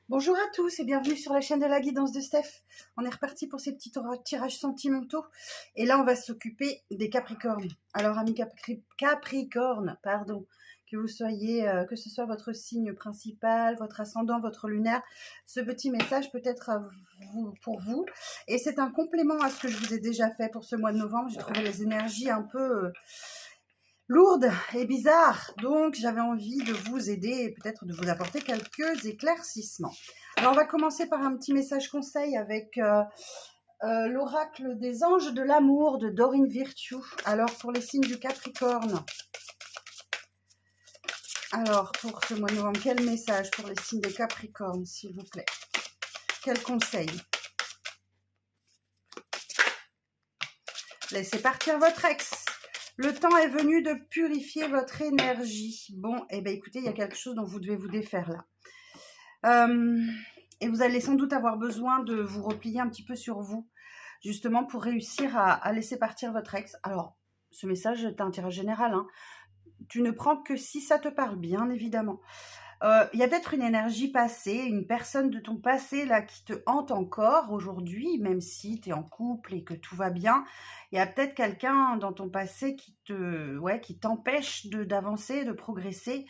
Bonjour à tous et bienvenue sur la chaîne de la guidance de Steph. On est reparti pour ces petits tirages sentimentaux. Et là, on va s'occuper des Capricornes. Alors, amis Capricornes, pardon, que vous soyez, que ce soit votre signe principal, votre ascendant, votre lunaire, ce petit message peut être pour vous. Et c'est un complément à ce que je vous ai déjà fait pour ce mois de novembre. J'ai trouvé les énergies un peu lourde et bizarre, donc j'avais envie de vous aider et peut-être de vous apporter quelques éclaircissements. Alors on va commencer par un petit message conseil avec l'oracle des anges de l'amour de Dorine Virtue. Alors pour les signes du Capricorne, alors pour ce mois de novembre, quel message pour les signes des Capricornes s'il vous plaît? Quel conseil? Laissez partir votre ex. Le temps est venu de purifier votre énergie. Bon, eh bien écoutez, il y a quelque chose dont vous devez vous défaire là. Et vous allez sans doute avoir besoin de vous replier un petit peu sur vous, justement pour réussir à laisser partir votre ex. Alors, ce message est un tirage général, hein. Tu ne prends que si ça te parle, bien évidemment. Il y a peut-être une énergie passée, une personne de ton passé là qui te hante encore aujourd'hui, même si tu es en couple et que tout va bien. Il y a peut-être quelqu'un dans ton passé qui t'empêche d'avancer, de progresser,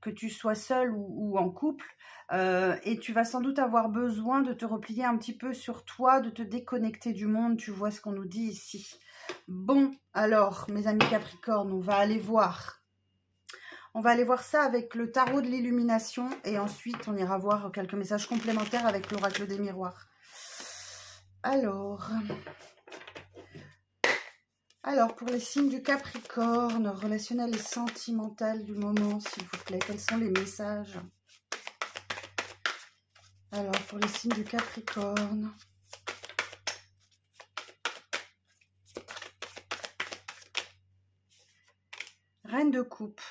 que tu sois seul ou en couple. Et tu vas sans doute avoir besoin de te replier un petit peu sur toi, de te déconnecter du monde. Tu vois ce qu'on nous dit ici. Bon, alors, mes amis Capricorne, on va aller voir. On va aller voir ça avec le tarot de l'illumination et ensuite on ira voir quelques messages complémentaires avec l'oracle des miroirs. Alors, pour les signes du Capricorne, relationnel et sentimental du moment, s'il vous plaît, quels sont les messages? Alors, pour les signes du Capricorne, Reine de coupe.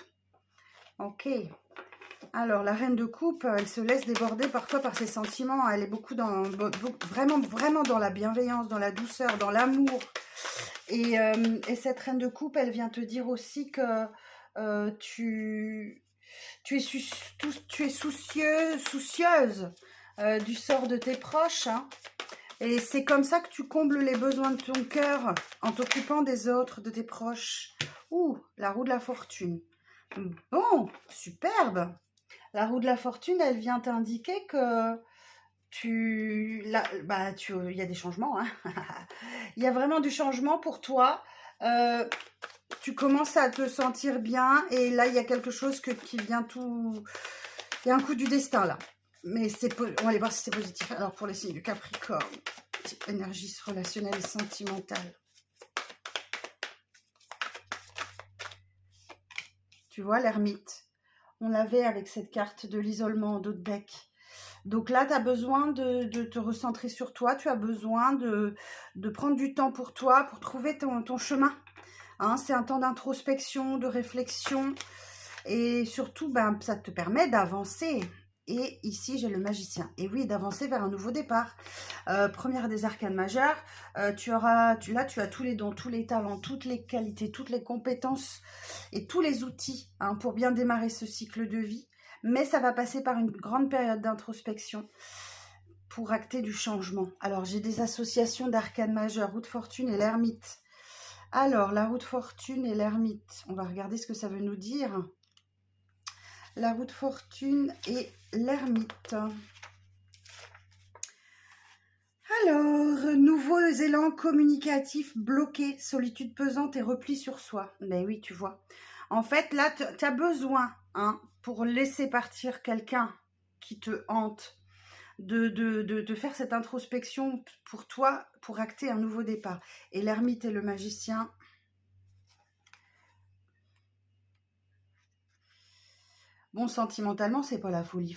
Ok. Alors, la reine de coupe, elle se laisse déborder parfois par ses sentiments. Elle est vraiment dans la bienveillance, dans la douceur, dans l'amour. Et cette reine de coupe, elle vient te dire aussi que tu es soucieuse du sort de tes proches. Hein. Et c'est comme ça que tu combles les besoins de ton cœur en t'occupant des autres, de tes proches. Ouh, la roue de la fortune. Bon, superbe. La roue de la fortune, elle vient t'indiquer que il y a des changements. Hein. Il y a vraiment du changement pour toi. Tu commences à te sentir bien et là, il y a quelque chose qui vient tout... Il y a un coup du destin là. Mais on va aller voir si c'est positif. Alors, pour les signes du Capricorne, énergie relationnelle et sentimentale. Tu vois, l'ermite. On l'avait avec cette carte de l'isolement en dos de deck. Donc là, tu as besoin de te recentrer sur toi. Tu as besoin de prendre du temps pour toi, pour trouver ton chemin. Hein, c'est un temps d'introspection, de réflexion. Et surtout, ça te permet d'avancer. Et ici, j'ai le magicien. Et oui, d'avancer vers un nouveau départ. Première des arcanes majeures. Tu as tous les dons, tous les talents, toutes les qualités, toutes les compétences et tous les outils pour bien démarrer ce cycle de vie. Mais ça va passer par une grande période d'introspection pour acter du changement. Alors, j'ai des associations d'arcanes majeures, roue de fortune et l'ermite. Alors, la roue de fortune et l'ermite. On va regarder ce que ça veut nous dire. La roue de fortune et l'ermite. Alors, nouveaux élans communicatifs bloqués, solitude pesante et repli sur soi. Ben oui, tu vois. En fait, là, tu as besoin, pour laisser partir quelqu'un qui te hante, de faire cette introspection pour toi, pour acter un nouveau départ. Et l'ermite et le magicien... Bon, sentimentalement, c'est pas la folie,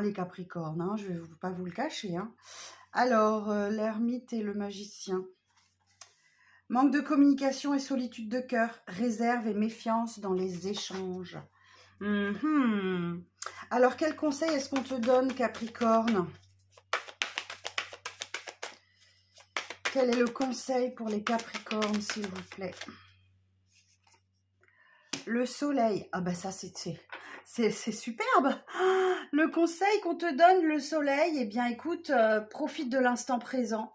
les Capricornes, je vais pas vous le cacher. Alors, l'ermite et le magicien. Manque de communication et solitude de cœur, réserve et méfiance dans les échanges. Alors, quel conseil est-ce qu'on te donne, Capricorne? Quel est le conseil pour les Capricornes, s'il vous plaît? Le soleil. Ah bah ça, c'est superbe. Le conseil qu'on te donne, le soleil, eh bien écoute, profite de l'instant présent.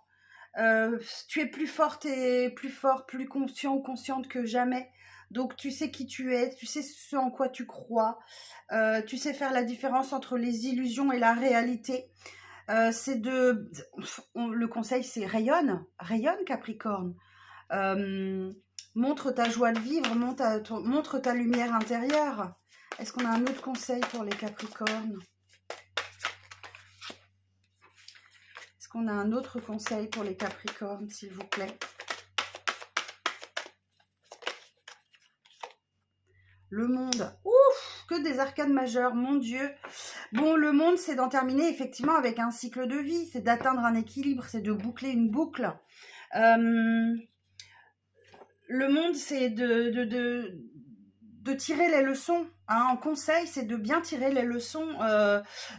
Tu es plus forte et plus fort, plus conscient ou consciente que jamais. Donc tu sais qui tu es, tu sais ce en quoi tu crois, tu sais faire la différence entre les illusions et la réalité. Le conseil c'est rayonne, rayonne Capricorne. Montre ta joie de vivre, montre ta lumière intérieure. Est-ce qu'on a un autre conseil pour les Capricornes? Est-ce qu'on a un autre conseil pour les Capricornes, s'il vous plaît? Le monde. Ouf, que des arcanes majeures, mon Dieu. Bon, le monde, c'est d'en terminer effectivement avec un cycle de vie. C'est d'atteindre un équilibre, c'est de boucler une boucle. Le monde, c'est de tirer les leçons. Hein. En conseil, c'est de bien tirer les leçons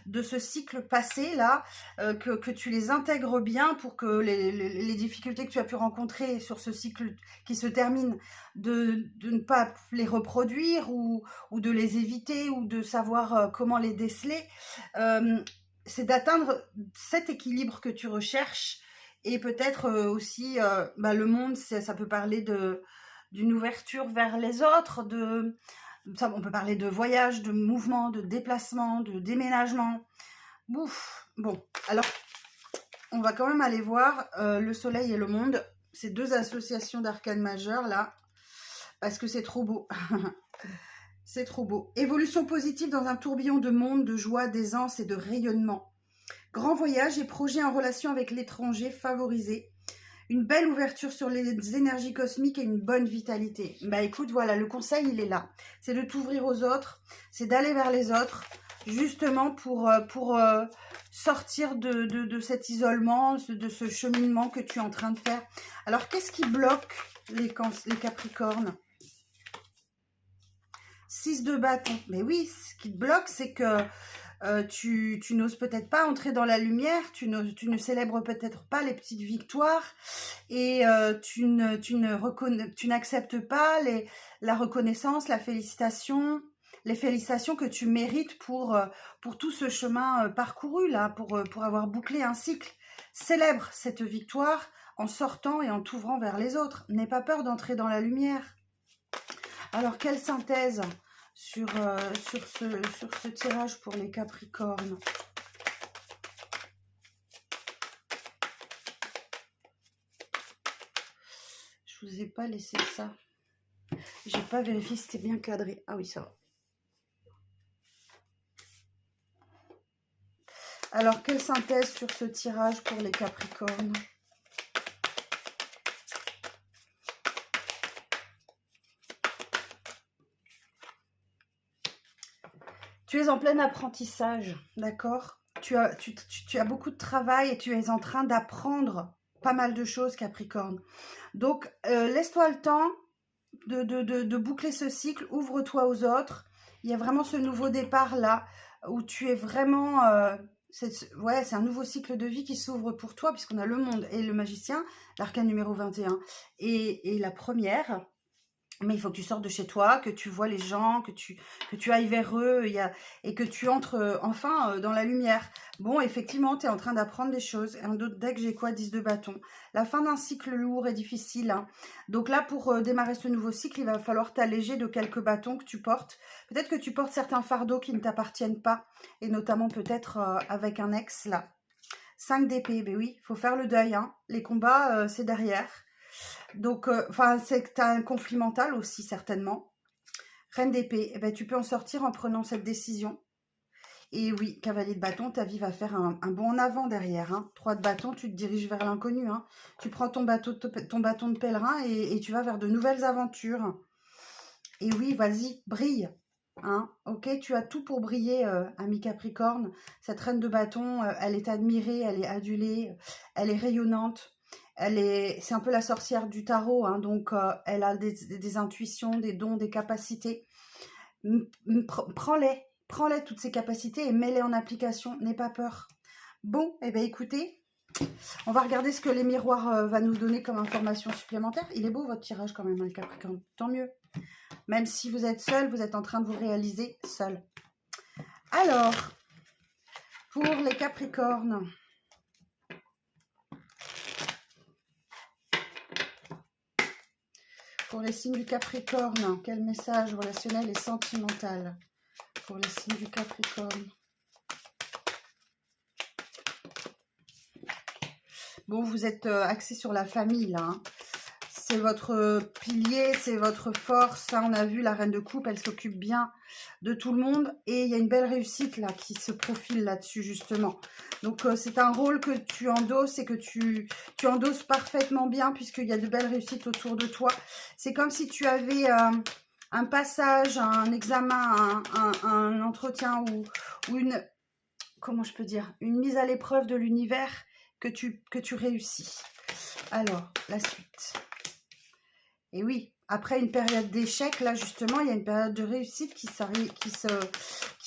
de ce cycle passé, là, que tu les intègres bien pour que les difficultés que tu as pu rencontrer sur ce cycle qui se termine, de ne pas les reproduire ou de les éviter ou de savoir comment les déceler. C'est d'atteindre cet équilibre que tu recherches. Et peut-être aussi, le monde, ça peut parler d'une ouverture vers les autres, on peut parler de voyage, de mouvement, de déplacement, de déménagement. Ouf. Bon, alors, on va quand même aller voir le soleil et le monde, ces deux associations d'arcanes majeures, là, parce que c'est trop beau. C'est trop beau. Évolution positive dans un tourbillon de monde, de joie, d'aisance et de rayonnement. Grand voyage et projet en relation avec l'étranger favorisé. Une belle ouverture sur les énergies cosmiques et une bonne vitalité. Bah écoute, voilà, le conseil, il est là. C'est de t'ouvrir aux autres, c'est d'aller vers les autres, justement pour sortir de cet isolement, de ce cheminement que tu es en train de faire. Alors, qu'est-ce qui bloque les Capricornes? 6 de bâton. Mais oui, ce qui te bloque, c'est que tu n'oses peut-être pas entrer dans la lumière, tu ne célèbres peut-être pas les petites victoires et tu n'acceptes pas la reconnaissance, les félicitations que tu mérites pour tout ce chemin parcouru là, pour avoir bouclé un cycle. Célèbre cette victoire en sortant et en t'ouvrant vers les autres. N'aie pas peur d'entrer dans la lumière. Alors, quelle synthèse sur ce tirage pour les Capricornes? Je vous ai pas laissé ça. J'ai pas vérifié si c'était bien cadré. Ah oui, ça va. Alors, quelle synthèse sur ce tirage pour les Capricornes? Tu es en plein apprentissage, d'accord? Tu as beaucoup de travail et tu es en train d'apprendre pas mal de choses, Capricorne. Donc, laisse-toi le temps de boucler ce cycle, ouvre-toi aux autres. Il y a vraiment ce nouveau départ là, où tu es vraiment... c'est un nouveau cycle de vie qui s'ouvre pour toi, puisqu'on a le monde et le magicien, l'arcane numéro 21, et la première... Mais il faut que tu sortes de chez toi, que tu vois les gens, que tu ailles vers eux et que tu entres enfin dans la lumière. Bon, effectivement, tu es en train d'apprendre des choses. Et un autre deck, j'ai quoi? 10 de bâton. La fin d'un cycle lourd et difficile. Hein. Donc là, pour démarrer ce nouveau cycle, il va falloir t'alléger de quelques bâtons que tu portes. Peut-être que tu portes certains fardeaux qui ne t'appartiennent pas. Et notamment peut-être avec un ex, là. 5 d'épée, ben oui, il faut faire le deuil. Hein. Les combats, c'est derrière. Donc, c'est que tu as un conflit mental aussi, certainement. Reine d'épée, eh ben, tu peux en sortir en prenant cette décision. Et oui, cavalier de bâton, ta vie va faire un bond en avant derrière. Hein. 3 de bâton, tu te diriges vers l'inconnu. Hein. Tu prends ton bâton de pèlerin et tu vas vers de nouvelles aventures. Et oui, vas-y, brille. Hein. Ok, tu as tout pour briller, ami Capricorne. Cette reine de bâton, elle est admirée, elle est adulée, elle est rayonnante. C'est un peu la sorcière du tarot, hein, donc elle a des intuitions, des dons, des capacités. Prends-les toutes ces capacités et mets-les en application, n'aie pas peur. Bon, eh bien écoutez, on va regarder ce que les miroirs va nous donner comme information supplémentaire. Il est beau votre tirage quand même, hein, Capricorne, tant mieux. Même si vous êtes seul, vous êtes en train de vous réaliser seul. Alors, Pour les Capricornes. Pour les signes du Capricorne, quel message relationnel et sentimental pour les signes du Capricorne? Bon, vous êtes axé sur la famille, là. Hein. C'est votre pilier, c'est votre force. Hein. On a vu la reine de coupe, elle s'occupe bien de tout le monde. Et il y a une belle réussite, là, qui se profile là-dessus, justement. Donc, c'est un rôle que tu endosses et que tu endosses parfaitement bien, puisqu'il y a de belles réussites autour de toi. C'est comme si tu avais un passage, un examen, un entretien ou une... Comment je peux dire? Une mise à l'épreuve de l'univers que tu réussis. Alors, la suite. Et oui, après une période d'échec, là justement, il y a une période de réussite qui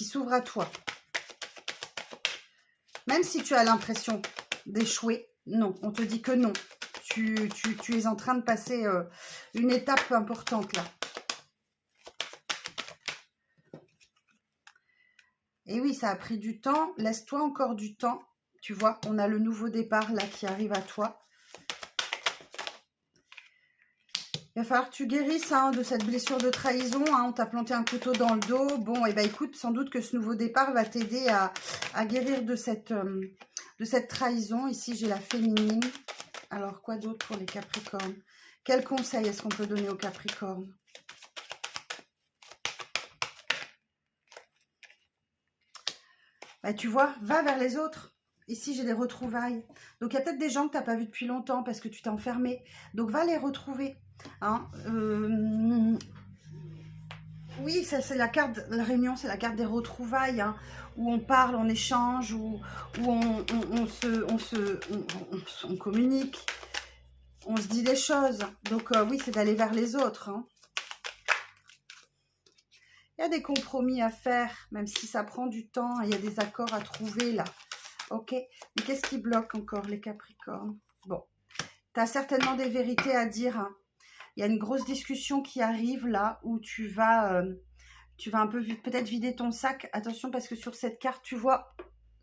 s'ouvre à toi. Même si tu as l'impression d'échouer, non, on te dit que non. Tu es en train de passer une étape importante là. Et oui, ça a pris du temps. Laisse-toi encore du temps. Tu vois, on a le nouveau départ là qui arrive à toi. Il va falloir que tu guérisses hein, de cette blessure de trahison. Hein, on t'a planté un couteau dans le dos. Bon, et ben écoute, sans doute que ce nouveau départ va t'aider à guérir de cette trahison. Ici, j'ai la féminine. Alors, quoi d'autre pour les Capricornes? Quel conseil est-ce qu'on peut donner aux Capricornes? Ben, tu vois, va vers les autres. Ici, j'ai des retrouvailles. Donc, il y a peut-être des gens que tu n'as pas vus depuis longtemps parce que tu t'es enfermé. Donc, va les retrouver. Hein, oui, ça c'est la carte, la réunion, c'est la carte des retrouvailles, hein, où on parle, on échange, où on communique, on se dit des choses. Donc oui, c'est d'aller vers les autres. Hein. Il y a des compromis à faire, même si ça prend du temps, il y a des accords à trouver là. Ok, mais qu'est-ce qui bloque encore les Capricornes? Bon, tu as certainement des vérités à dire, hein. Il y a une grosse discussion qui arrive là où tu vas un peu peut-être vider ton sac. Attention parce que sur cette carte, tu vois,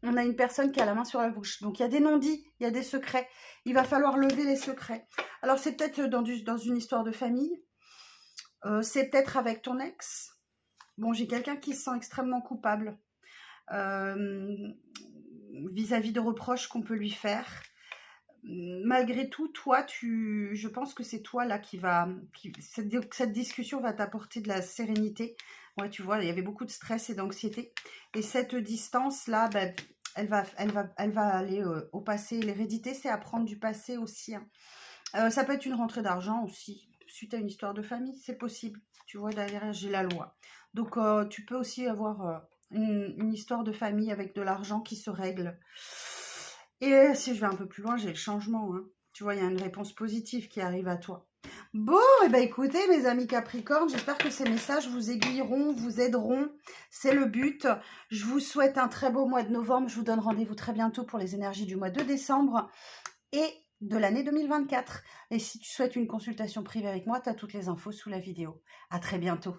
on a une personne qui a la main sur la bouche. Donc, il y a des non-dits, il y a des secrets. Il va falloir lever les secrets. Alors, c'est peut-être dans une histoire de famille. C'est peut-être avec ton ex. Bon, j'ai quelqu'un qui se sent extrêmement coupable vis-à-vis de reproches qu'on peut lui faire. Malgré tout, toi, je pense que c'est toi là cette discussion va t'apporter de la sérénité. Ouais, tu vois, il y avait beaucoup de stress et d'anxiété. Et cette distance-là, ben, elle va aller au passé. L'hérédité, c'est apprendre du passé aussi. Hein. Ça peut être une rentrée d'argent aussi, suite à une histoire de famille, c'est possible. Tu vois, derrière, j'ai la loi. Donc, tu peux aussi avoir une histoire de famille avec de l'argent qui se règle. Et si je vais un peu plus loin, j'ai le changement. Hein. Tu vois, il y a une réponse positive qui arrive à toi. Bon, et ben écoutez, mes amis Capricorne, j'espère que ces messages vous aiguilleront, vous aideront. C'est le but. Je vous souhaite un très beau mois de novembre. Je vous donne rendez-vous très bientôt pour les énergies du mois de décembre et de l'année 2024. Et si tu souhaites une consultation privée avec moi, tu as toutes les infos sous la vidéo. À très bientôt.